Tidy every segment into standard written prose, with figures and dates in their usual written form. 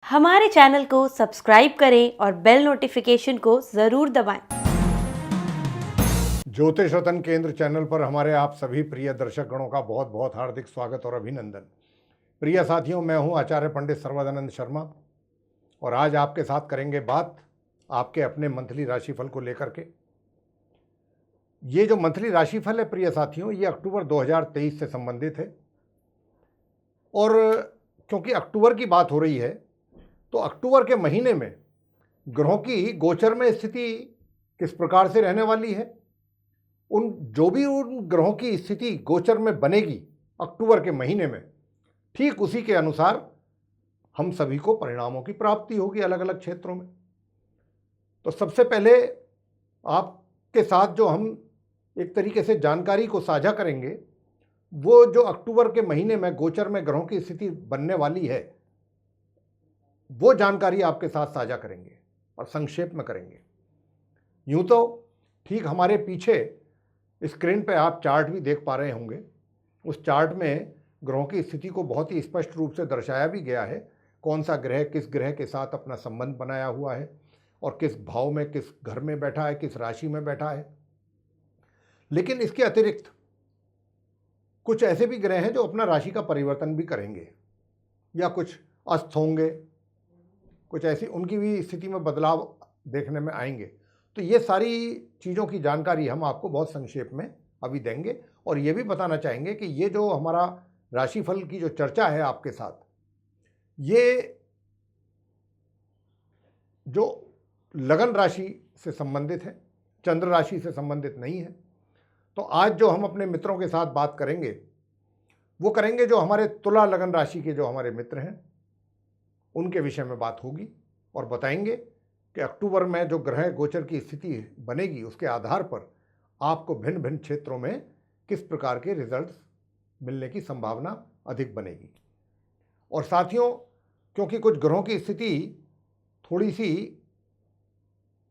हमारे चैनल को सब्सक्राइब करें और बेल नोटिफिकेशन को ज़रूर दबाएं। ज्योतिष रतन केंद्र चैनल पर हमारे आप सभी प्रिय दर्शक गणों का बहुत बहुत हार्दिक स्वागत और अभिनंदन। प्रिय साथियों, मैं हूं आचार्य पंडित सर्वदानंद शर्मा और आज आपके साथ करेंगे बात आपके अपने मंथली राशिफल को लेकर के। ये जो मंथली राशिफल है प्रिय साथियों, ये अक्टूबर 2023 से संबंधित है और क्योंकि अक्टूबर की बात हो रही है तो अक्टूबर के महीने में ग्रहों की गोचर में स्थिति किस प्रकार से रहने वाली है, उन ग्रहों की स्थिति गोचर में बनेगी अक्टूबर के महीने में, ठीक उसी के अनुसार हम सभी को परिणामों की प्राप्ति होगी अलग अलग क्षेत्रों में। तो सबसे पहले आपके साथ जो हम एक तरीके से जानकारी को साझा करेंगे, वो जो अक्टूबर के महीने में गोचर में ग्रहों की स्थिति बनने वाली है, वो जानकारी आपके साथ साझा करेंगे और संक्षेप में करेंगे। यूं तो ठीक हमारे पीछे स्क्रीन पे आप चार्ट भी देख पा रहे होंगे। उस चार्ट में ग्रहों की स्थिति को बहुत ही स्पष्ट रूप से दर्शाया भी गया है, कौन सा ग्रह किस ग्रह के साथ अपना संबंध बनाया हुआ है और किस भाव में, किस घर में बैठा है, किस राशि में बैठा है। लेकिन इसके अतिरिक्त कुछ ऐसे भी ग्रह हैं जो अपना राशि का परिवर्तन भी करेंगे या कुछ अस्त होंगे, कुछ ऐसी उनकी भी स्थिति में बदलाव देखने में आएंगे। तो ये सारी चीज़ों की जानकारी हम आपको बहुत संक्षेप में अभी देंगे और ये भी बताना चाहेंगे कि ये जो हमारा राशिफल की जो चर्चा है आपके साथ, ये जो लगन राशि से संबंधित है, चंद्र राशि से संबंधित नहीं है। तो आज जो हम अपने मित्रों के साथ बात करेंगे वो करेंगे जो हमारे तुला लगन राशि के जो हमारे मित्र हैं उनके विषय में बात होगी और बताएंगे कि अक्टूबर में जो ग्रह गोचर की स्थिति बनेगी उसके आधार पर आपको भिन्न भिन्न क्षेत्रों में किस प्रकार के रिजल्ट्स मिलने की संभावना अधिक बनेगी। और साथियों, क्योंकि कुछ ग्रहों की स्थिति थोड़ी सी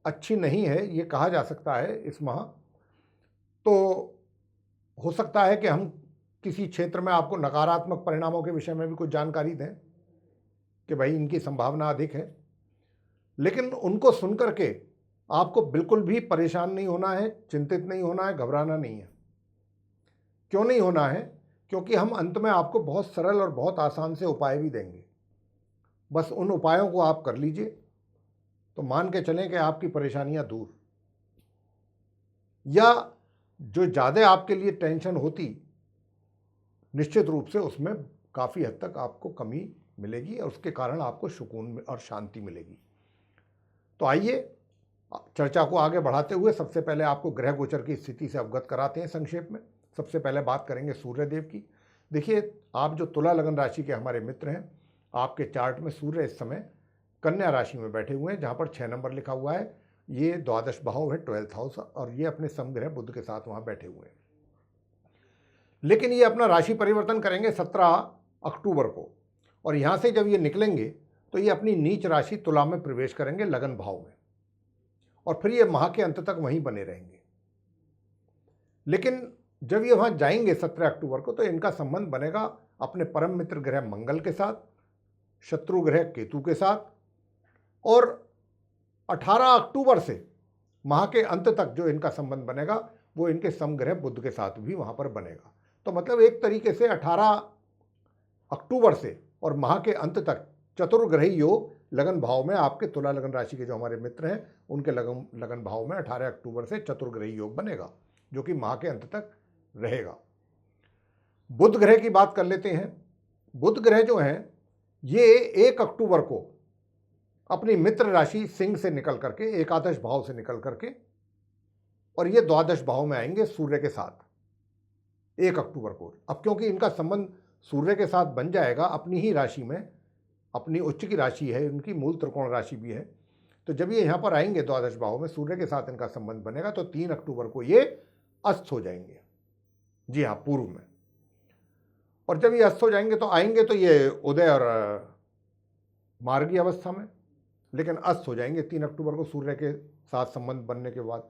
अच्छी नहीं है, ये कहा जा सकता है इस माह, तो हो सकता है कि हम किसी क्षेत्र में आपको नकारात्मक परिणामों के विषय में भी कुछ जानकारी दें कि भाई इनकी संभावना अधिक है। लेकिन उनको सुनकर के आपको बिल्कुल भी परेशान नहीं होना है, चिंतित नहीं होना है, घबराना नहीं है। क्यों नहीं होना है? क्योंकि हम अंत में आपको बहुत सरल और बहुत आसान से उपाय भी देंगे। बस उन उपायों को आप कर लीजिए तो मान के चलें कि आपकी परेशानियां दूर, या जो ज़्यादा आपके लिए टेंशन होती, निश्चित रूप से उसमें काफ़ी हद तक आपको कमी मिलेगी और उसके कारण आपको सुकून और शांति मिलेगी। तो आइए चर्चा को आगे बढ़ाते हुए सबसे पहले आपको ग्रह गोचर की स्थिति से अवगत कराते हैं संक्षेप में। सबसे पहले बात करेंगे सूर्य देव की। देखिए, आप जो तुला लगन राशि के हमारे मित्र हैं, आपके चार्ट में सूर्य इस समय कन्या राशि में बैठे हुए हैं, जहाँ पर 6 नंबर लिखा हुआ है। ये द्वादश भाव है, 12th हाउस, और ये अपने समग्रह बुध के साथ वहाँ बैठे हुए हैं। लेकिन ये अपना राशि परिवर्तन करेंगे 17 अक्टूबर को, और यहाँ से जब ये निकलेंगे तो ये अपनी नीच राशि तुला में प्रवेश करेंगे लगन भाव में, और फिर ये माह के अंत तक वहीं बने रहेंगे। लेकिन जब ये वहाँ जाएंगे 17 अक्टूबर को तो इनका संबंध बनेगा अपने परम मित्र ग्रह मंगल के साथ, शत्रु ग्रह केतु के साथ, और 18 अक्टूबर से माह के अंत तक जो इनका संबंध बनेगा वो इनके समग्रह बुध के साथ भी वहाँ पर बनेगा। तो मतलब एक तरीके से 18 अक्टूबर से और माह के अंत तक चतुर्ग्रही योग लगन भाव में आपके तुला लगन राशि के जो हमारे मित्र हैं उनके लगन भाव में 18 अक्टूबर से चतुर्ग्रही योग बनेगा, जो कि माह के अंत तक रहेगा। बुध ग्रह की बात कर लेते हैं। बुध ग्रह जो हैं ये 1 अक्टूबर को अपनी मित्र राशि सिंह से निकल करके, एकादश भाव से निकल करके, और ये द्वादश भाव में आएंगे सूर्य के साथ 1 अक्टूबर को। अब क्योंकि इनका संबंध सूर्य के साथ बन जाएगा अपनी ही राशि में, अपनी उच्च की राशि है, उनकी मूल त्रिकोण राशि भी है, तो जब ये यहाँ पर आएंगे द्वादश भाव में, सूर्य के साथ इनका संबंध बनेगा, तो 3 अक्टूबर को ये अस्त हो जाएंगे। जी हाँ, पूर्व में। और जब ये अस्त हो जाएंगे तो आएंगे तो ये उदय और मार्गी अवस्था में, लेकिन अस्त हो जाएंगे 3 अक्टूबर को सूर्य के साथ संबंध बनने के बाद।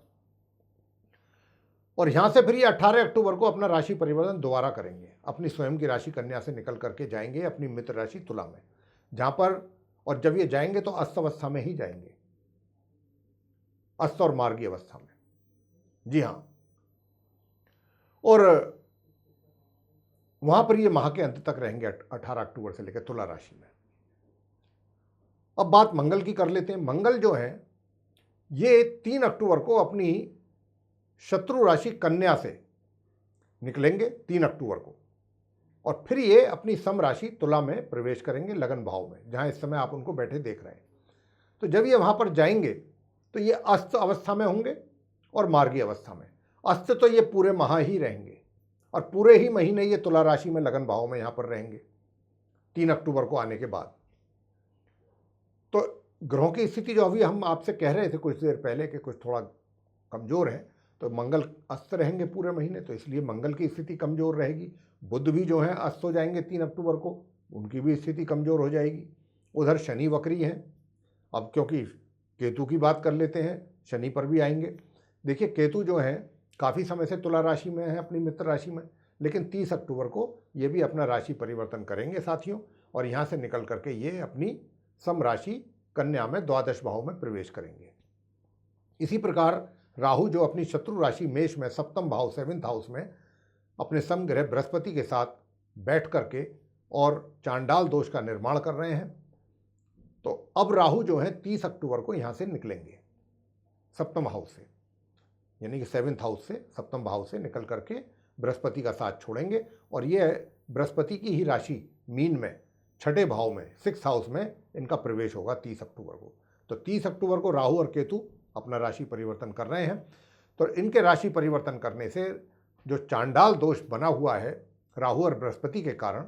और यहाँ से फिर ये 18 अक्टूबर को अपना राशि परिवर्तन दोबारा करेंगे, अपनी स्वयं की राशि कन्या से निकल करके जाएंगे अपनी मित्र राशि तुला में, जहाँ पर और जब ये जाएंगे तो अस्त अवस्था में ही जाएंगे, अस्त और मार्गी अवस्था में। जी हाँ, और वहां पर ये माह के अंत तक रहेंगे 18 अक्टूबर से लेकर तुला राशि में। अब बात मंगल की कर लेते हैं। मंगल जो है ये 3 अक्टूबर को अपनी शत्रु राशि कन्या से निकलेंगे 3 अक्टूबर को, और फिर ये अपनी सम राशि तुला में प्रवेश करेंगे लगन भाव में, जहां इस समय आप उनको बैठे देख रहे हैं। तो जब ये वहां पर जाएंगे तो ये अस्त अवस्था में होंगे और मार्गी अवस्था में। अस्त तो ये पूरे माह ही रहेंगे और पूरे ही महीने ये तुला राशि में लगन भाव में यहां पर रहेंगे 3 अक्टूबर को आने के बाद। तो ग्रहों की स्थिति जो अभी हम आपसे कह रहे थे कुछ देर पहले कि कुछ थोड़ा कमजोर है, तो मंगल अस्त रहेंगे पूरे महीने, तो इसलिए मंगल की स्थिति कमजोर रहेगी। बुध भी जो है अस्त हो जाएंगे 3 अक्टूबर को, उनकी भी स्थिति कमजोर हो जाएगी। उधर शनि वक्री हैं। अब क्योंकि केतु की बात कर लेते हैं, शनि पर भी आएंगे। देखिए केतु जो है काफ़ी समय से तुला राशि में है, अपनी मित्र राशि में, लेकिन 30 अक्टूबर को ये भी अपना राशि परिवर्तन करेंगे साथियों, और यहाँ से निकल करके ये अपनी सम राशि कन्या में द्वादश भाव में प्रवेश करेंगे। इसी प्रकार राहु जो अपनी शत्रु राशि मेष में सप्तम भाव 7th हाउस में अपने समग्रह बृहस्पति के साथ बैठ करके और चांडाल दोष का निर्माण कर रहे हैं। तो अब राहु जो है 30 अक्टूबर को यहाँ से निकलेंगे सप्तम हाउस से, यानी कि 7th हाउस से, सप्तम भाव से निकल करके बृहस्पति का साथ छोड़ेंगे, और ये बृहस्पति की ही राशि मीन में 6ठे भाव में 6th हाउस में इनका प्रवेश होगा 30 अक्टूबर को। तो 30 अक्टूबर को राहु और केतु अपना राशि परिवर्तन कर रहे हैं। तो इनके राशि परिवर्तन करने से जो चांडाल दोष बना हुआ है राहु और बृहस्पति के कारण,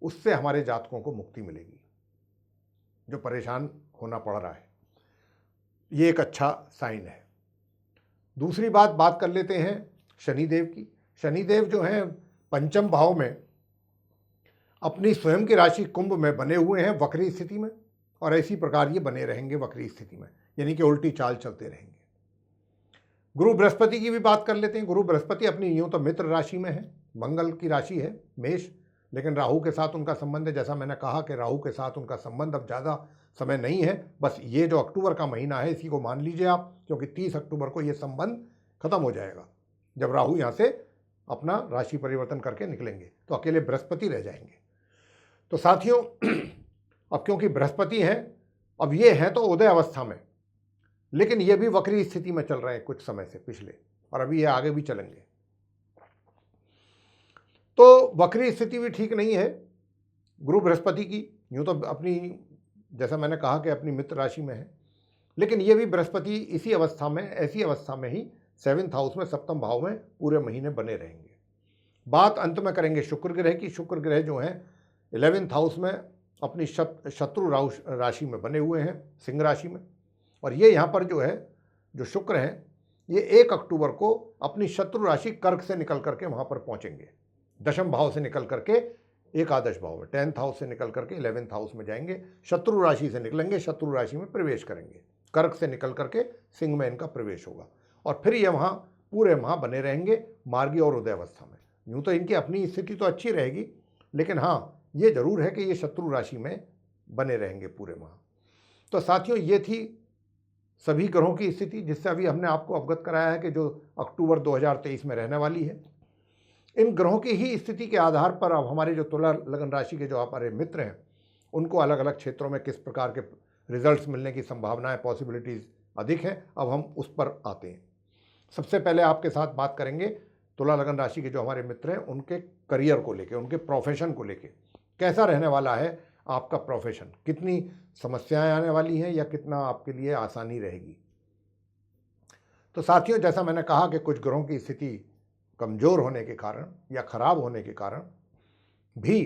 उससे हमारे जातकों को मुक्ति मिलेगी, जो परेशान होना पड़ रहा है। ये एक अच्छा साइन है। दूसरी बात कर लेते हैं शनिदेव की। शनिदेव जो हैं पंचम भाव में अपनी स्वयं की राशि कुंभ में बने हुए हैं वक्री स्थिति में, और इसी प्रकार ये बने रहेंगे वक्री स्थिति में, यानी कि उल्टी चाल चलते रहेंगे। गुरु बृहस्पति की भी बात कर लेते हैं। गुरु बृहस्पति अपनी यूं तो मित्र राशि में है, मंगल की राशि है मेष, लेकिन राहु के साथ उनका संबंध है। जैसा मैंने कहा कि राहु के साथ उनका संबंध अब ज़्यादा समय नहीं है, बस ये जो अक्टूबर का महीना है इसी को मान लीजिए आप, क्योंकि 30 अक्टूबर को ये संबंध खत्म हो जाएगा जब राहु यहाँ से अपना राशि परिवर्तन करके निकलेंगे, तो अकेले बृहस्पति रह जाएंगे। तो साथियों अब क्योंकि बृहस्पति हैं, अब ये हैं तो उदय अवस्था में, लेकिन ये भी वक्री स्थिति में चल रहे हैं कुछ समय से पिछले, और अभी ये आगे भी चलेंगे। तो वक्री स्थिति भी ठीक नहीं है गुरु बृहस्पति की। यूँ तो अपनी, जैसा मैंने कहा कि अपनी मित्र राशि में है, लेकिन ये भी बृहस्पति इसी अवस्था में, ऐसी अवस्था में ही 7th हाउस में सप्तम भाव में पूरे महीने बने रहेंगे। बात अंत में करेंगे शुक्र ग्रह की। शुक्र ग्रह जो हैं 11th हाउस में अपनी शत्रु राशि में बने हुए हैं सिंह राशि में, और ये यहाँ पर जो है जो शुक्र हैं ये 1 अक्टूबर को अपनी शत्रु राशि कर्क से निकल करके वहाँ पर पहुँचेंगे, दशम भाव से निकल करके एकादश भाव में, 10th हाउस से निकल करके 11th हाउस में जाएंगे, शत्रु राशि से निकलेंगे, शत्रु राशि में प्रवेश करेंगे, कर्क से निकल करके सिंह में इनका प्रवेश होगा, और फिर ये वहाँ पूरे माह बने रहेंगे मार्गी और उदय अवस्था में। यूँ तो इनकी अपनी स्थिति तो अच्छी रहेगी, लेकिन हाँ ये जरूर है कि ये शत्रु राशि में बने रहेंगे पूरे माह। तो साथियों ये थी सभी ग्रहों की स्थिति, जिससे अभी हमने आपको अवगत कराया है कि जो अक्टूबर 2023 में रहने वाली है। इन ग्रहों की ही स्थिति के आधार पर अब हमारे जो तुला लगन राशि के जो हमारे मित्र हैं उनको अलग अलग क्षेत्रों में किस प्रकार के रिजल्ट्स मिलने की संभावनाएं, पॉसिबिलिटीज़ अधिक हैं, अब हम उस पर आते हैं। सबसे पहले आपके साथ बात करेंगे तुला लगन राशि के जो हमारे मित्र हैं उनके करियर को लेके, उनके प्रोफेशन को लेके, कैसा रहने वाला है आपका प्रोफेशन, कितनी समस्याएं आने वाली हैं या कितना आपके लिए आसानी रहेगी। तो साथियों जैसा मैंने कहा कि कुछ ग्रहों की स्थिति कमज़ोर होने के कारण या खराब होने के कारण भी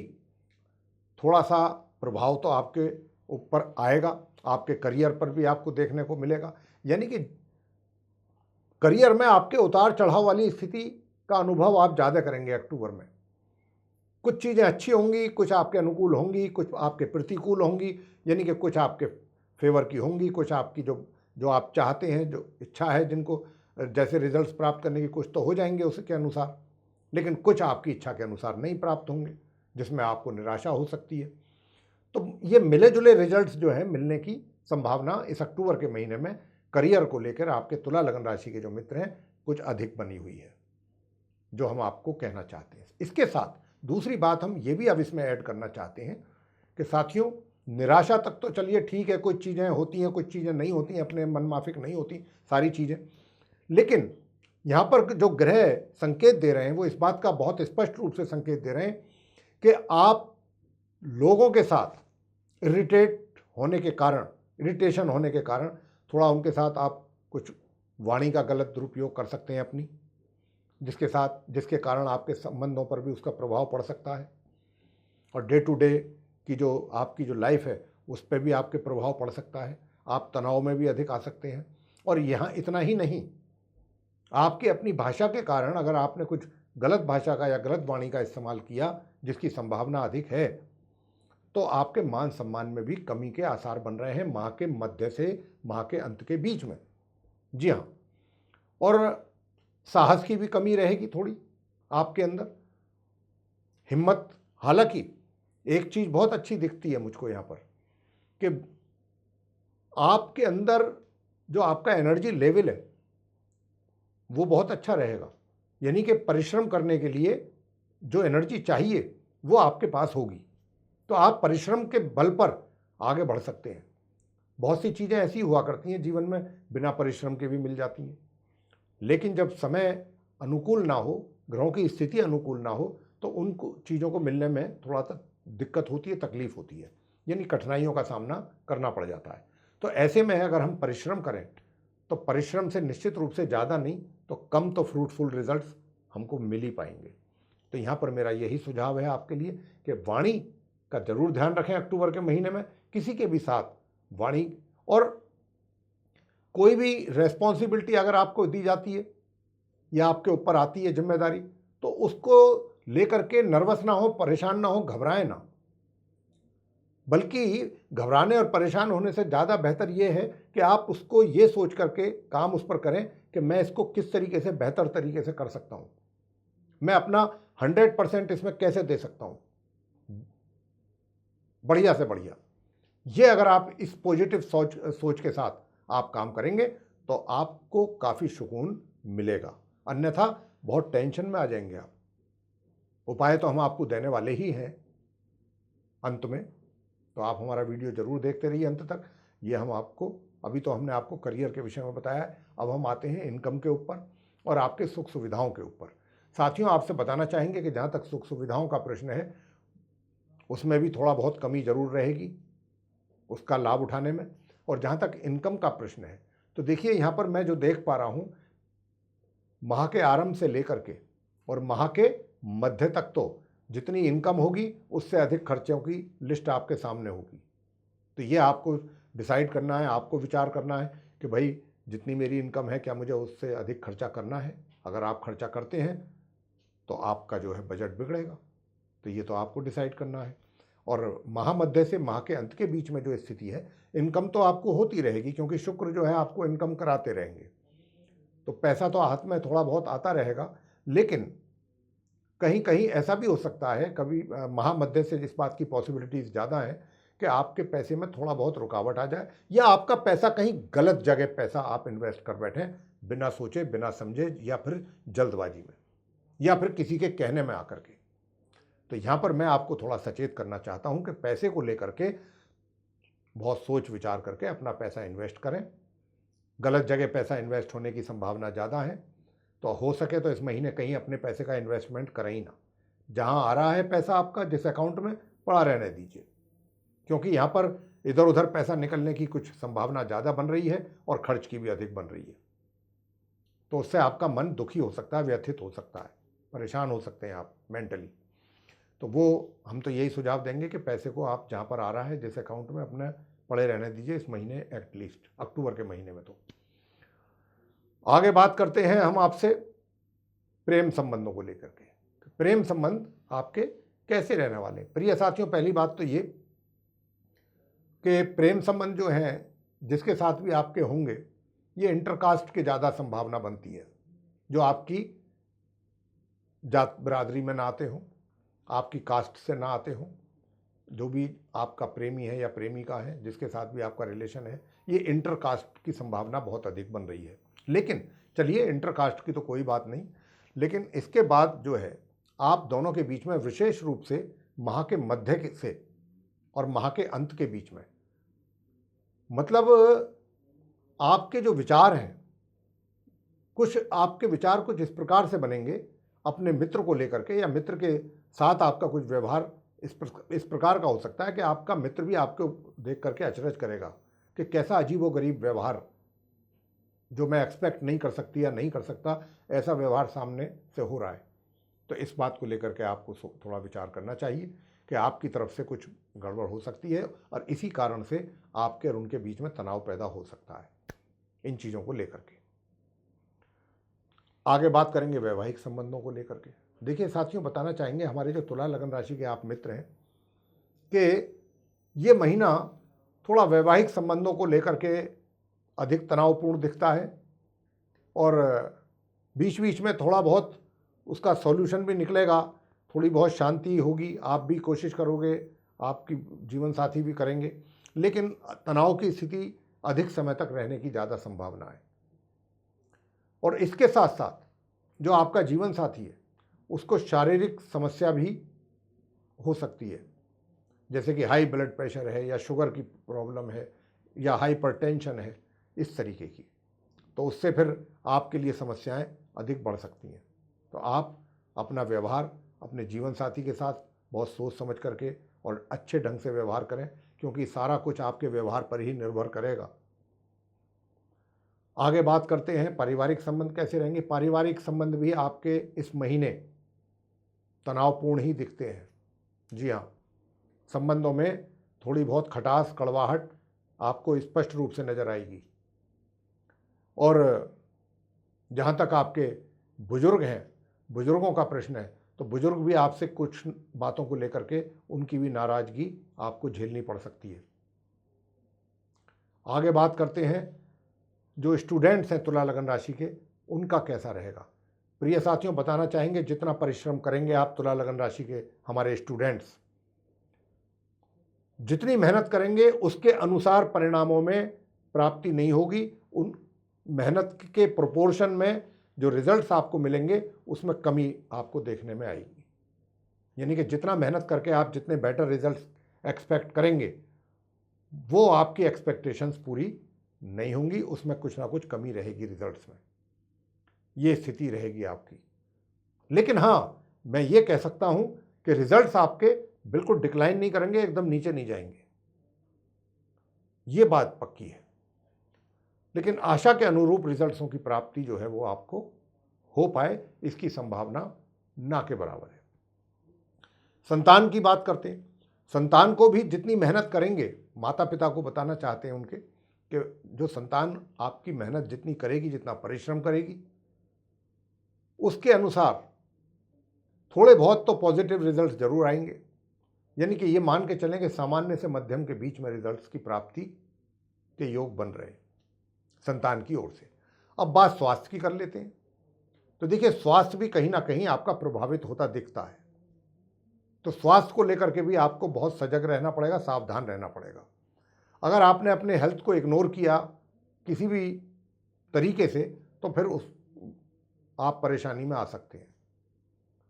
थोड़ा सा प्रभाव तो आपके ऊपर आएगा, आपके करियर पर भी आपको देखने को मिलेगा, यानी कि करियर में आपके उतार चढ़ाव वाली स्थिति का अनुभव आप ज़्यादा करेंगे अक्टूबर में। कुछ चीज़ें अच्छी होंगी, कुछ आपके अनुकूल होंगी, कुछ आपके प्रतिकूल होंगी, यानी कि कुछ आपके फेवर की होंगी, कुछ आपकी जो आप चाहते हैं, जो इच्छा है, जिनको जैसे रिजल्ट्स प्राप्त करने की कुछ तो हो जाएंगे उसके अनुसार, लेकिन कुछ आपकी इच्छा के अनुसार नहीं प्राप्त होंगे, जिसमें आपको निराशा हो सकती है। तो ये मिले जुले रिजल्ट्स जो है मिलने की संभावना इस अक्टूबर के महीने में करियर को लेकर आपके तुला लगन राशि के जो मित्र हैं कुछ अधिक बनी हुई है, जो हम आपको कहना चाहते हैं। इसके साथ दूसरी बात हम ये भी अब इसमें ऐड करना चाहते हैं कि साथियों, निराशा तक तो चलिए ठीक है, कुछ चीज़ें होती हैं, कुछ चीज़ें नहीं होती हैं, अपने मन माफिक नहीं होती सारी चीज़ें, लेकिन यहाँ पर जो ग्रह संकेत दे रहे हैं वो इस बात का बहुत स्पष्ट रूप से संकेत दे रहे हैं कि आप लोगों के साथ इरिटेशन होने के कारण थोड़ा उनके साथ आप कुछ वाणी का गलत दुरुपयोग कर सकते हैं अपनी, जिसके कारण आपके संबंधों पर भी उसका प्रभाव पड़ सकता है, और डे टू डे की जो आपकी जो लाइफ है उस पर भी आपके प्रभाव पड़ सकता है। आप तनाव में भी अधिक आ सकते हैं। और यहाँ इतना ही नहीं, आपकी अपनी भाषा के कारण अगर आपने कुछ गलत भाषा का या गलत वाणी का इस्तेमाल किया जिसकी संभावना अधिक है, तो आपके मान सम्मान में भी कमी के आसार बन रहे हैं माह के मध्य से माह के अंत के बीच में। जी हाँ, और साहस की भी कमी रहेगी थोड़ी आपके अंदर, हिम्मत। हालांकि एक चीज़ बहुत अच्छी दिखती है मुझको यहाँ पर कि आपके अंदर जो आपका एनर्जी लेवल है वो बहुत अच्छा रहेगा, यानी कि परिश्रम करने के लिए जो एनर्जी चाहिए वो आपके पास होगी, तो आप परिश्रम के बल पर आगे बढ़ सकते हैं। बहुत सी चीज़ें ऐसी हुआ करती हैं जीवन में बिना परिश्रम के भी मिल जाती हैं, लेकिन जब समय अनुकूल ना हो, ग्रहों की स्थिति अनुकूल ना हो, तो उन चीज़ों को मिलने में थोड़ा सा दिक्कत होती है, तकलीफ होती है, यानी कठिनाइयों का सामना करना पड़ जाता है। तो ऐसे में अगर हम परिश्रम करें तो परिश्रम से निश्चित रूप से ज़्यादा नहीं तो कम तो फ्रूटफुल रिजल्ट्स हमको मिल ही पाएंगे। तो यहाँ पर मेरा यही सुझाव है आपके लिए कि वाणी का जरूर ध्यान रखें अक्टूबर के महीने में, किसी के भी साथ वाणी, और कोई भी रेस्पॉन्सिबिलिटी अगर आपको दी जाती है या आपके ऊपर आती है जिम्मेदारी, तो उसको लेकर के नर्वस ना हो, परेशान ना हो, घबराएं ना, बल्कि घबराने और परेशान होने से ज़्यादा बेहतर ये है कि आप उसको ये सोच करके काम उस पर करें कि मैं इसको किस तरीके से बेहतर तरीके से कर सकता हूँ, मैं अपना 100% इसमें कैसे दे सकता हूँ, बढ़िया से बढ़िया। ये अगर आप इस पॉजिटिव सोच के साथ आप काम करेंगे तो आपको काफ़ी सुकून मिलेगा, अन्यथा बहुत टेंशन में आ जाएंगे आप। उपाय तो हम आपको देने वाले ही हैं अंत में, तो आप हमारा वीडियो जरूर देखते रहिए अंत तक। ये हम आपको अभी तो हमने आपको करियर के विषय में बताया है, अब हम आते हैं इनकम के ऊपर और आपके सुख सुविधाओं के ऊपर। साथियों, आपसे बताना चाहेंगे कि जहाँ तक सुख सुविधाओं का प्रश्न है उसमें भी थोड़ा बहुत कमी जरूर रहेगी उसका लाभ उठाने में, और जहाँ तक इनकम का प्रश्न है तो देखिए यहाँ पर मैं जो देख पा रहा हूँ, माह के आरंभ से लेकर के और माह के मध्य तक तो जितनी इनकम होगी उससे अधिक खर्चों की लिस्ट आपके सामने होगी। तो ये आपको डिसाइड करना है, आपको विचार करना है कि भाई जितनी मेरी इनकम है क्या मुझे उससे अधिक खर्चा करना है। अगर आप खर्चा करते हैं तो आपका जो है बजट बिगड़ेगा, तो ये तो आपको डिसाइड करना है। और माह मध्य से माह के अंत के बीच में जो स्थिति है, इनकम तो आपको होती रहेगी क्योंकि शुक्र जो है आपको इनकम कराते रहेंगे, तो पैसा तो हाथ में थोड़ा बहुत आता रहेगा, लेकिन कहीं कहीं ऐसा भी हो सकता है, कभी माह मध्य से इस बात की पॉसिबिलिटीज़ ज़्यादा है कि आपके पैसे में थोड़ा बहुत रुकावट आ जाए, या आपका पैसा कहीं गलत जगह पैसा आप इन्वेस्ट कर बैठें बिना सोचे बिना समझे, या फिर जल्दबाजी में, या फिर किसी के कहने में आकर के। तो यहाँ पर मैं आपको थोड़ा सचेत करना चाहता हूँ कि पैसे को लेकर के बहुत सोच विचार करके अपना पैसा इन्वेस्ट करें। गलत जगह पैसा इन्वेस्ट होने की संभावना ज़्यादा है, तो हो सके तो इस महीने कहीं अपने पैसे का इन्वेस्टमेंट करें ही ना। जहाँ आ रहा है पैसा आपका जिस अकाउंट में, पड़ा रहने दीजिए, क्योंकि यहाँ पर इधर उधर पैसा निकलने की कुछ संभावना ज़्यादा बन रही है और खर्च की भी अधिक बन रही है। तो उससे आपका मन दुखी हो सकता है, व्यथित हो सकता है, परेशान हो सकते हैं आप मेंटली। तो वो हम तो यही सुझाव देंगे कि पैसे को आप जहाँ पर आ रहा है जिस अकाउंट में, अपने पड़े रहने दीजिए इस महीने, एटलीस्ट अक्टूबर के महीने में। तो आगे बात करते हैं हम आपसे प्रेम संबंधों को लेकर के। प्रेम संबंध आपके कैसे रहने वाले? प्रिय साथियों, पहली बात तो ये कि प्रेम संबंध जो हैं जिसके साथ भी आपके होंगे, ये इंटरकास्ट की ज़्यादा संभावना बनती है, जो आपकी जात बरादरी में ना आते हों, आपकी कास्ट से ना आते हों, जो भी आपका प्रेमी है या प्रेमिका है, जिसके साथ भी आपका रिलेशन है, ये इंटरकास्ट की संभावना बहुत अधिक बन रही है। लेकिन चलिए, इंटरकास्ट की तो कोई बात नहीं, लेकिन इसके बाद जो है आप दोनों के बीच में विशेष रूप से माह के मध्य से और माह के अंत के बीच में, मतलब आपके जो विचार हैं, आपके विचार कुछ इस प्रकार से बनेंगे अपने मित्र को लेकर के, या मित्र के साथ आपका कुछ व्यवहार इस प्रकार का हो सकता है कि आपका मित्र भी आपको देख करके अचरज करेगा कि कैसा अजीबोगरीब व्यवहार, जो मैं एक्सपेक्ट नहीं कर सकती या नहीं कर सकता, ऐसा व्यवहार सामने से हो रहा है। तो इस बात को लेकर के आपको थोड़ा विचार करना चाहिए कि आपकी तरफ से कुछ गड़बड़ हो सकती है और इसी कारण से आपके और उनके बीच में तनाव पैदा हो सकता है, इन चीज़ों को लेकर के। आगे बात करेंगे वैवाहिक संबंधों को लेकर के। देखिए साथियों, बताना चाहेंगे हमारे जो तुला लगन राशि के आप मित्र हैं कि ये महीना थोड़ा वैवाहिक संबंधों को लेकर के अधिक तनावपूर्ण दिखता है और बीच बीच में थोड़ा बहुत उसका सॉल्यूशन भी निकलेगा, थोड़ी बहुत शांति होगी, आप भी कोशिश करोगे, आपकी जीवन साथी भी करेंगे, लेकिन तनाव की स्थिति अधिक समय तक रहने की ज़्यादा संभावना है। और इसके साथ साथ जो आपका जीवन साथी है उसको शारीरिक समस्या भी हो सकती है, जैसे कि हाई ब्लड प्रेशर है या शुगर की प्रॉब्लम है या हाइपरटेंशन है, इस तरीके की। तो उससे फिर आपके लिए समस्याएं अधिक बढ़ सकती हैं। तो आप अपना व्यवहार अपने जीवन साथी के साथ बहुत सोच समझ करके और अच्छे ढंग से व्यवहार करें, क्योंकि सारा कुछ आपके व्यवहार पर ही निर्भर करेगा। आगे बात करते हैं पारिवारिक संबंध कैसे रहेंगे। पारिवारिक संबंध भी आपके इस महीने तनावपूर्ण ही दिखते हैं। जी हाँ, संबंधों में थोड़ी बहुत खटास, कड़वाहट आपको स्पष्ट रूप से नजर आएगी। और जहाँ तक आपके बुजुर्ग हैं, बुजुर्गों का प्रश्न है, तो बुजुर्ग भी आपसे कुछ बातों को लेकर के उनकी भी नाराजगी आपको झेलनी पड़ सकती है। आगे बात करते हैं जो स्टूडेंट्स हैं तुला लगन राशि के, उनका कैसा रहेगा। प्रिय साथियों, बताना चाहेंगे जितना परिश्रम करेंगे आप तुला लगन राशि के हमारे स्टूडेंट्स, जितनी मेहनत करेंगे उसके अनुसार परिणामों में प्राप्ति नहीं होगी। उन मेहनत के प्रोपोर्शन में जो रिजल्ट्स आपको मिलेंगे उसमें कमी आपको देखने में आएगी। यानी कि जितना मेहनत करके आप जितने बेटर रिजल्ट्स एक्सपेक्ट करेंगे, वो आपकी एक्सपेक्टेशंस पूरी नहीं होंगी, उसमें कुछ ना कुछ कमी रहेगी रिजल्ट्स में, ये स्थिति रहेगी आपकी। लेकिन हाँ, मैं ये कह सकता हूं कि रिजल्ट्स आपके बिल्कुल डिक्लाइन नहीं करेंगे, एकदम नीचे नहीं जाएंगे, ये बात पक्की है। लेकिन आशा के अनुरूप रिजल्ट्सों की प्राप्ति जो है वो आपको हो पाए, इसकी संभावना ना के बराबर है। संतान की बात करते हैं। संतान को भी जितनी मेहनत करेंगे, माता पिता को बताना चाहते हैं उनके कि जो संतान आपकी मेहनत जितनी करेगी, जितना परिश्रम करेगी, उसके अनुसार थोड़े बहुत तो पॉजिटिव रिजल्ट्स जरूर आएंगे। यानी कि ये मान के चलें कि सामान्य से मध्यम के बीच में रिजल्ट्स की प्राप्ति के योग बन रहे हैं संतान की ओर से। अब बात स्वास्थ्य की कर लेते हैं। तो देखिए, स्वास्थ्य भी कहीं ना कहीं आपका प्रभावित होता दिखता है। तो स्वास्थ्य को लेकर के भी आपको बहुत सजग रहना पड़ेगा, सावधान रहना पड़ेगा। अगर आपने अपने हेल्थ को इग्नोर किया किसी भी तरीके से, तो फिर आप परेशानी में आ सकते हैं।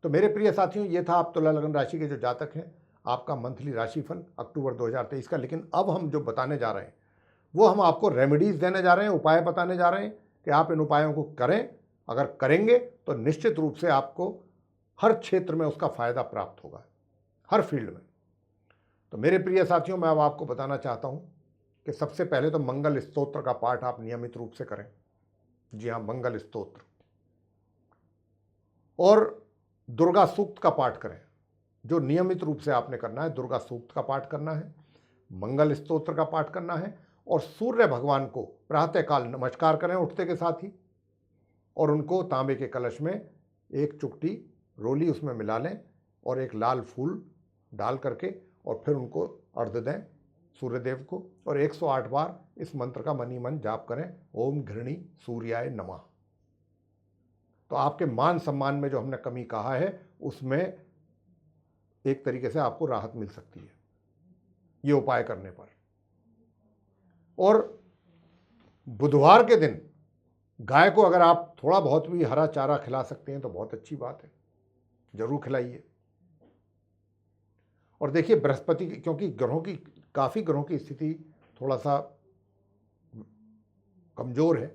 तो मेरे प्रिय साथियों, ये था आप तुला लगन राशि के जो जातक हैं, आपका मंथली राशिफल अक्टूबर 2023 का। लेकिन अब हम जो बताने जा रहे हैं वो हम आपको रेमेडीज़ देने जा रहे हैं, उपाय बताने जा रहे हैं कि आप इन उपायों को करें। अगर करेंगे तो निश्चित रूप से आपको हर क्षेत्र में उसका फायदा प्राप्त होगा, हर फील्ड में। तो मेरे प्रिय साथियों, मैं अब आपको बताना चाहता हूं कि सबसे पहले तो मंगल स्तोत्र का पाठ आप नियमित रूप से करें। जी हाँ, मंगल स्तोत्र, और दुर्गा सूक्त का पाठ करें। जो नियमित रूप से आपने करना है, दुर्गा सूक्त का पाठ करना है, मंगल स्तोत्र का पाठ करना है, और सूर्य भगवान को प्रातःकाल नमस्कार करें उठते के साथ ही, और उनको तांबे के कलश में एक चुटकी रोली उसमें मिला लें और एक लाल फूल डाल करके, और फिर उनको अर्घ्य दें सूर्यदेव को, और 108 बार इस मंत्र का मनी मन जाप करें, ओम घृणी सूर्याय नमः। तो आपके मान सम्मान में जो हमने कमी कहा है उसमें एक तरीके से आपको राहत मिल सकती है। ये उपाय करने पर। और बुधवार के दिन गाय को अगर आप थोड़ा बहुत भी हरा चारा खिला सकते हैं तो बहुत अच्छी बात है, जरूर खिलाइए। और देखिए बृहस्पति की, क्योंकि काफ़ी ग्रहों की स्थिति थोड़ा सा कमज़ोर है,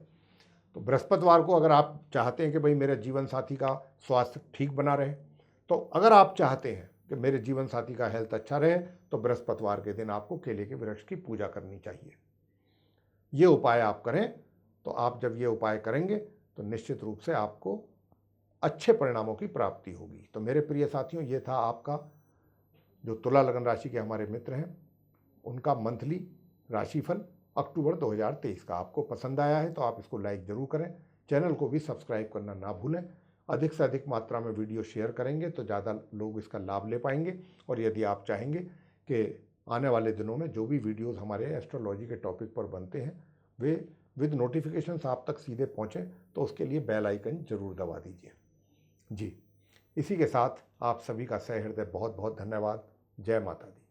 तो बृहस्पतिवार को अगर आप चाहते हैं कि भाई मेरे जीवन साथी का स्वास्थ्य ठीक बना रहे, तो अगर आप चाहते हैं कि मेरे जीवन साथी का हेल्थ अच्छा रहे, तो बृहस्पतिवार के दिन आपको केले के वृक्ष की पूजा करनी चाहिए। ये उपाय आप करें, तो आप जब ये उपाय करेंगे तो निश्चित रूप से आपको अच्छे परिणामों की प्राप्ति होगी। तो मेरे प्रिय साथियों, ये था आपका जो तुला लगन राशि के हमारे मित्र हैं उनका मंथली राशिफल अक्टूबर 2023 का। आपको पसंद आया है तो आप इसको लाइक जरूर करें, चैनल को भी सब्सक्राइब करना ना भूलें। अधिक से अधिक मात्रा में वीडियो शेयर करेंगे तो ज़्यादा लोग इसका लाभ ले पाएंगे। और यदि आप चाहेंगे कि आने वाले दिनों में जो भी वीडियोस हमारे एस्ट्रोलॉजी के टॉपिक पर बनते हैं वे विद नोटिफिकेशंस आप तक सीधे पहुँचें, तो उसके लिए बेल आइकन जरूर दबा दीजिए। जी, इसी के साथ आप सभी का सह हृदय बहुत बहुत धन्यवाद। जय माता दी।